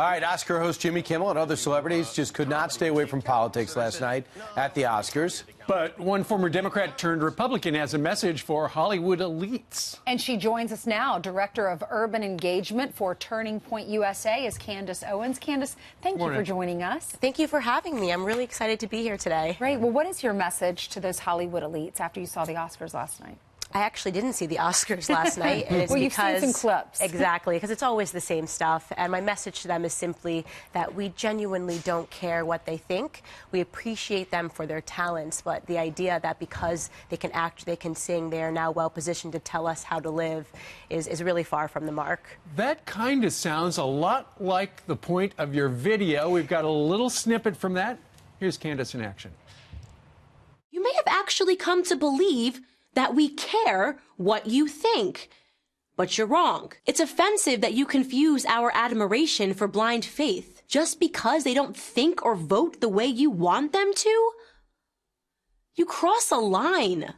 All right, Oscar host Jimmy Kimmel and other celebrities just could not stay away from politics last night at the Oscars. But one former Democrat turned Republican has a message for Hollywood elites. And she joins us now. Director of Urban Engagement for Turning Point USA is Candace Owens. Candace, thank you for joining us. Thank you for having me. I'm really excited to be here today. Great. Well, what is your message to those Hollywood elites after you saw the Oscars last night? I actually didn't see the Oscars last night. And it's well, you've because, seen some clips. Exactly, because it's always the same stuff. And my message to them is simply that we genuinely don't care what they think. We appreciate them for their talents, but the idea that because they can act, they can sing, they are now well positioned to tell us how to live is really far from the mark. That kind of sounds a lot like the point of your video. We've got a little snippet from that. Here's Candace in action. You may have actually come to believe that we care what you think. But you're wrong. It's offensive that you confuse our admiration for blind faith just because they don't think or vote the way you want them to. You cross a line.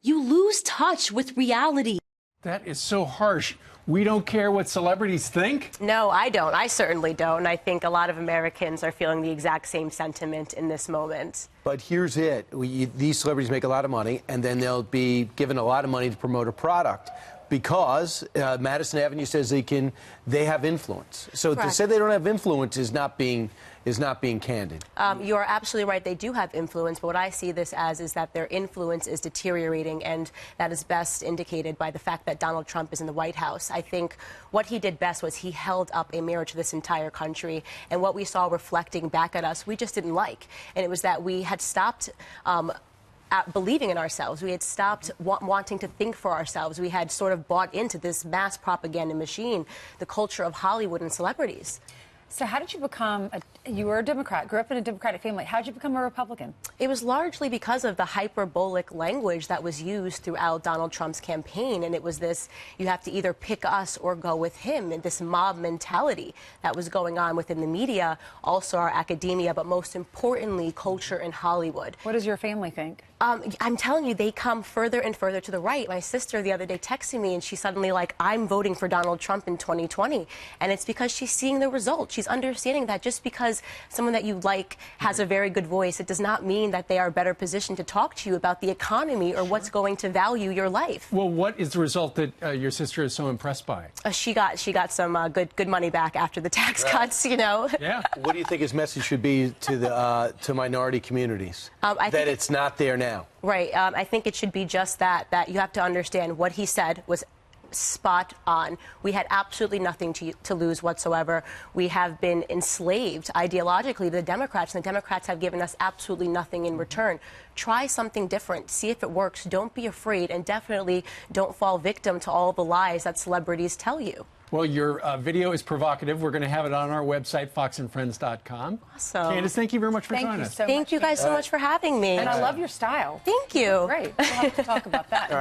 You lose touch with reality. That is so harsh. We don't care what celebrities think? No, I don't. I certainly don't. And I think a lot of Americans are feeling the exact same sentiment in this moment. But here's it. These celebrities make a lot of money, and then they'll be given a lot of money to promote a product because Madison Avenue says they have influence. So Correct. To say they don't have influence is not being candid. You are absolutely right. They do have influence, but what I see this as is that their influence is deteriorating, and that is best indicated by the fact that Donald Trump is in the White House. I think what he did best was he held up a mirror to this entire country, and what we saw reflecting back at us, we just didn't like. And it was that we had stopped believing in ourselves. We had stopped wanting to think for ourselves. We had sort of bought into this mass propaganda machine, the culture of Hollywood and celebrities. So how did you become you were a Democrat, grew up in a Democratic family. How did you become a Republican? It was largely because of the hyperbolic language that was used throughout Donald Trump's campaign. And it was this, you have to either pick us or go with him, and this mob mentality that was going on within the media, also our academia, but most importantly, culture in Hollywood. What does your family think? I'm telling you, they come further and further to the right. My sister the other day texted me, and she's suddenly like, I'm voting for Donald Trump in 2020. And it's because she's seeing the results. She's understanding that just because someone that you like has a very good voice, it does not mean that they are better positioned to talk to you about the economy or what's going to value your life. Well, what is the result that your sister is so impressed by? She got some good money back after the tax cuts, you know. Yeah. What do you think his message should be to the to minority communities? That it's not there now. Right. I think it should be just that you have to understand what he said was spot on. We had absolutely nothing to lose whatsoever. We have been enslaved ideologically to the Democrats, and the Democrats have given us absolutely nothing in return. Try something different. See if it works. Don't be afraid, and definitely don't fall victim to all the lies that celebrities tell you. Well, your video is provocative. We're going to have it on our website, foxandfriends.com. Awesome. Candace, thank you very much for joining us. Thank you guys so much for having me. And I love your style. Thank you. Great. We'll have to talk about that.